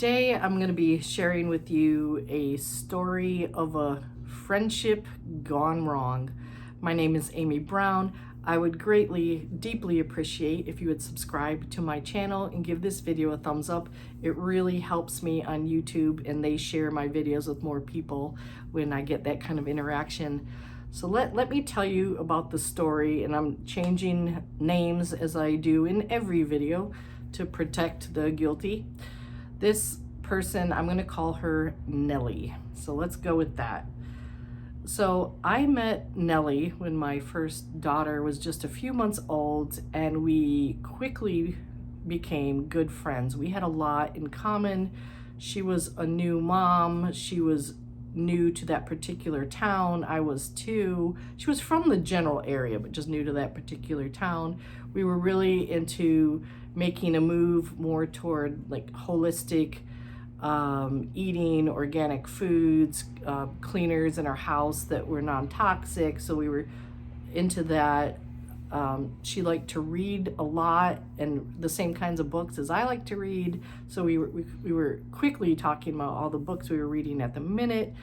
Today, I'm going to be sharing with you a story of a friendship gone wrong. My name is Amy Brown. I would greatly, deeply appreciate if you would subscribe to my channel and give this video a thumbs up. It really helps me on YouTube, and they share my videos with more people when I get that kind of interaction. So let me tell you about the story, and I'm changing names as I do in every video to protect the guilty. This person, I'm going to call her Nellie. So let's go with that. So I met Nellie when my first daughter was just a few months old, and we quickly became good friends. We had a lot in common. She was a new mom. She was new to that particular town. I was too. She was from the general area, but just new to that particular town. We were really into making a move more toward like holistic eating, organic foods, cleaners in our house that were non-toxic. So we were into that. She liked to read a lot and the same kinds of books as I like to read. So we were quickly talking about all the books we were reading at the minute,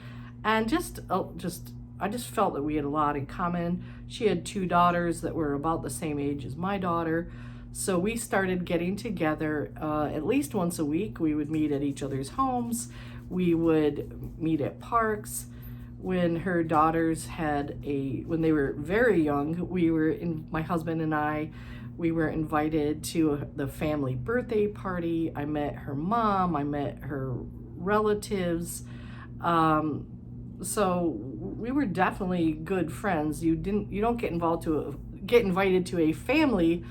and I just felt that we had a lot in common. She had two daughters that were about the same age as my daughter. So we started getting together at least once a week. We would meet at each other's homes. We would meet at parks. When her daughters when they were very young, my husband and I, we were invited to the family birthday party. I met her mom, I met her relatives. So we were definitely good friends. You don't get invited to a family,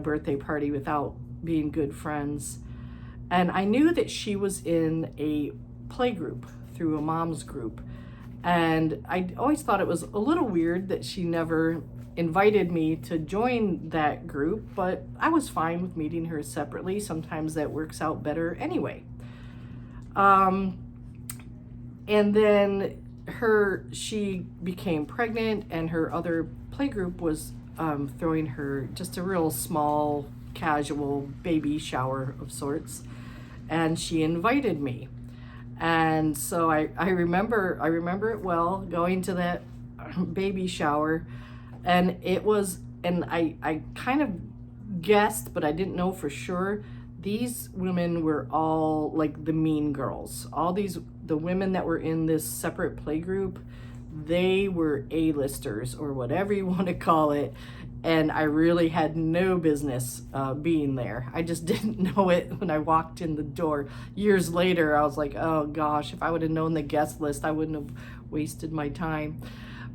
birthday party without being good friends. And I knew that she was in a play group through a mom's group. And I always thought it was a little weird that she never invited me to join that group, but I was fine with meeting her separately. Sometimes that works out better anyway. And then she became pregnant, and her other playgroup was throwing her just a real small, casual baby shower of sorts, and she invited me. And so I remember it well, going to that baby shower, and I kind of guessed, but I didn't know for sure. These women were all like the mean girls. The women that were in this separate play group, they were A-listers or whatever you want to call it. And I really had no business being there. I just didn't know it when I walked in the door. Years later, I was like, oh gosh, if I would have known the guest list, I wouldn't have wasted my time.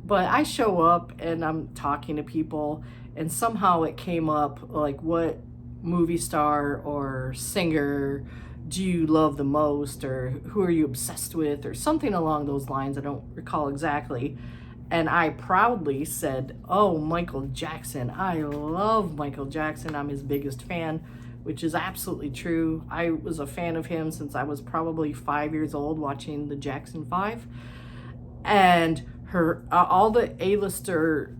But I show up and I'm talking to people, and somehow it came up like, what movie star or singer do you love the most, or who are you obsessed with, or something along those lines. I don't recall exactly. And I proudly said, oh, Michael Jackson. I love Michael Jackson. I'm his biggest fan, which is absolutely true. I was a fan of him since I was probably 5 years old, watching the Jackson 5. And all the A-lister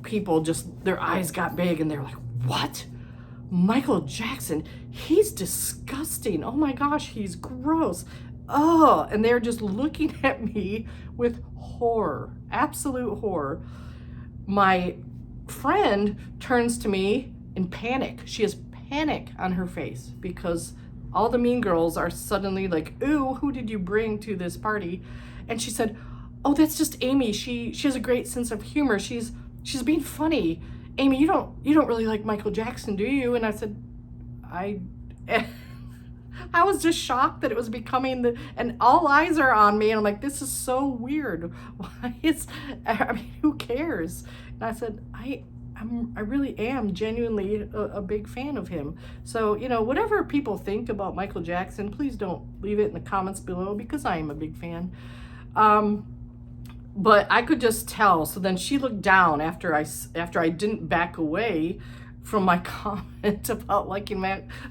people, just their eyes got big and they're like, what? Michael Jackson? He's disgusting. Oh my gosh, he's gross. Oh, and they're just looking at me with horror, absolute horror. My friend turns to me in panic. She has panic on her face because all the mean girls are suddenly like, ooh, who did you bring to this party? And she said, oh, that's just Amy. She has a great sense of humor. She's being funny. Amy, you don't really like Michael Jackson, do you? And I said, I was just shocked that it was becoming and all eyes are on me, and I'm like, this is so weird. Who cares? And I said, I really am genuinely a big fan of him. So, whatever people think about Michael Jackson, please don't leave it in the comments below, because I am a big fan. But I could just tell. So then she looked down after I didn't back away from my comment about liking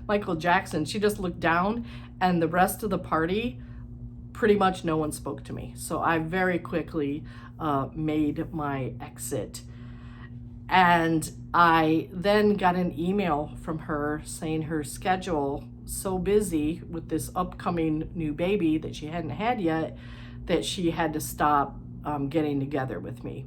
Michael Jackson. She just looked down, and the rest of the party, pretty much no one spoke to me. So I very quickly made my exit. And I then got an email from her saying her schedule so busy with this upcoming new baby that she hadn't had yet that she had to stop getting together with me.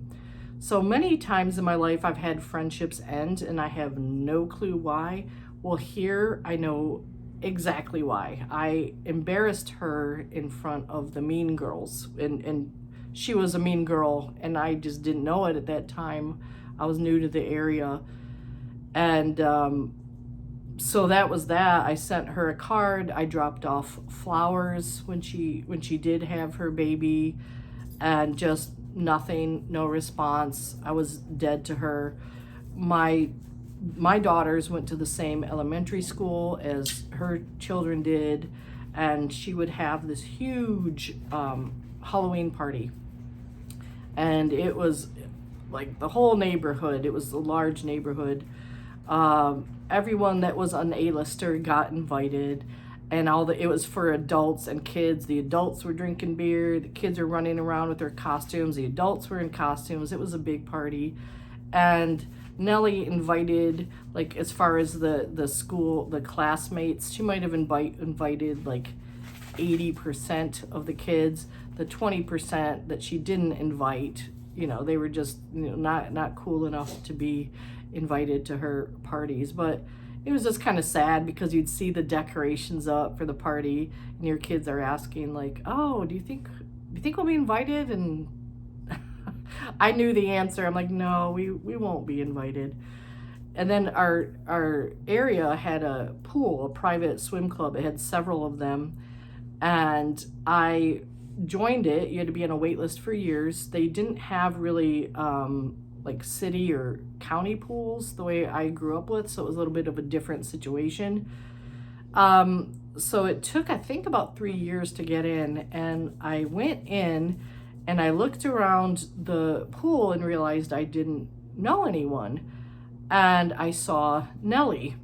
So many times in my life, I've had friendships end and I have no clue why. Well, here I know exactly why. I embarrassed her in front of the mean girls, and she was a mean girl, and I just didn't know it at that time. I was new to the area, and so that was that. I sent her a card. I dropped off flowers when she did have her baby, and just nothing, no response. I was dead to her. My daughters went to the same elementary school as her children did, and she would have this huge Halloween party, and it was like the whole neighborhood. It was a large neighborhood. Everyone that was an A-lister got invited, and it was for adults and kids. The adults were drinking beer, the kids were running around with their costumes, the adults were in costumes. It was a big party. And Nellie invited, like, as far as the school, the classmates, she might have invited like 80% of the kids. The 20% that she didn't invite, they were just not cool enough to be invited to her parties. But it was just kind of sad because you'd see the decorations up for the party and your kids are asking like, oh, do you think we'll be invited? And I knew the answer. I'm like, no, we won't be invited. And then our area had a pool, a private swim club. It had several of them, and I joined it. You had to be on a wait list for years. They didn't have really like city or county pools the way I grew up with, so it was a little bit of a different situation. So it took, I think, about 3 years to get in, and I went in and I looked around the pool and realized I didn't know anyone, and I saw Nellie.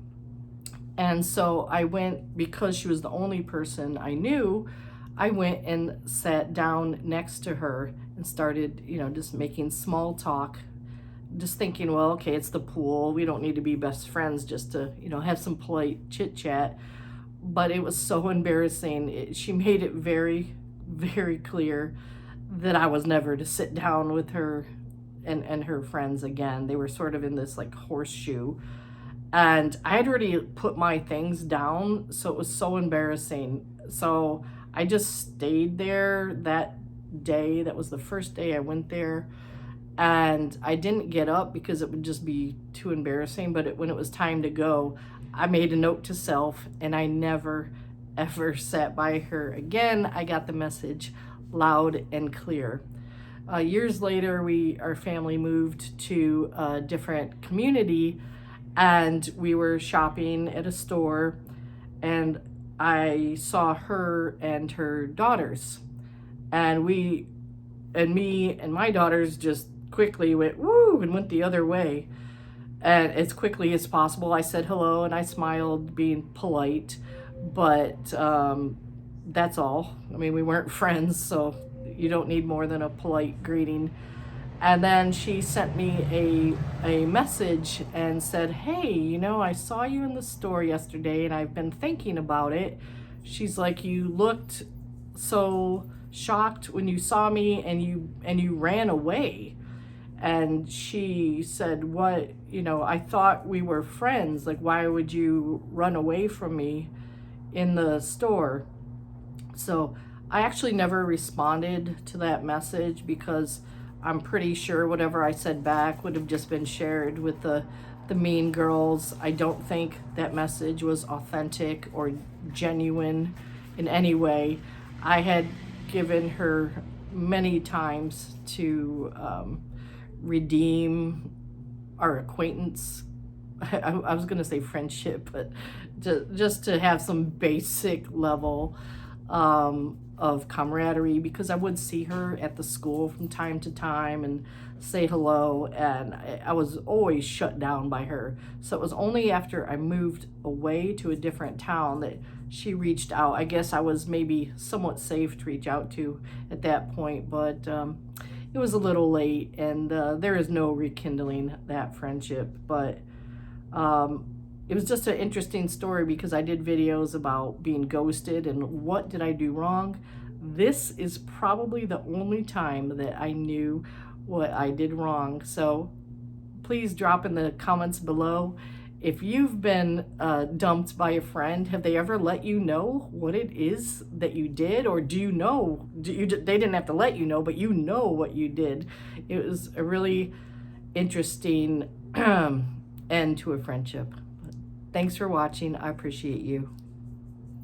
And so I went, because she was the only person I knew, I went and sat down next to her and started, just making small talk, just thinking, well, okay, it's the pool. We don't need to be best friends just to, have some polite chit chat. But it was so embarrassing. She made it very, very clear that I was never to sit down with her and her friends again. They were sort of in this like horseshoe. And I had already put my things down, so it was so embarrassing. So I just stayed there that day. That was the first day I went there. And I didn't get up because it would just be too embarrassing. But when it was time to go, I made a note to self, and I never, ever sat by her again. I got the message loud and clear. Years later, our family moved to a different community, and we were shopping at a store, and I saw her and her daughters, and me and my daughters just quickly went woo and went the other way. And as quickly as possible, I said hello and I smiled, being polite, but that's all. I mean, we weren't friends, so you don't need more than a polite greeting. And then she sent me a message and said, hey, I saw you in the store yesterday and I've been thinking about it. She's like, you looked so shocked when you saw me and you ran away. And she said, what, I thought we were friends. Like, why would you run away from me in the store? So I actually never responded to that message because I'm pretty sure whatever I said back would have just been shared with the mean girls. I don't think that message was authentic or genuine in any way. I had given her many times to redeem our acquaintance. I was going to say friendship, but just to have some basic level of camaraderie, because I would see her at the school from time to time and say hello, and I was always shut down by her. So it was only after I moved away to a different town that she reached out. I guess I was maybe somewhat safe to reach out to at that point, but it was a little late, and there is no rekindling that friendship. But it was just an interesting story because I did videos about being ghosted and what did I do wrong. This is probably the only time that I knew what I did wrong. So please drop in the comments below. If you've been dumped by a friend, have they ever let you know what it is that you did? Or do you know, they didn't have to let you know, but you know what you did. It was a really interesting end to a friendship. Thanks for watching. I appreciate you.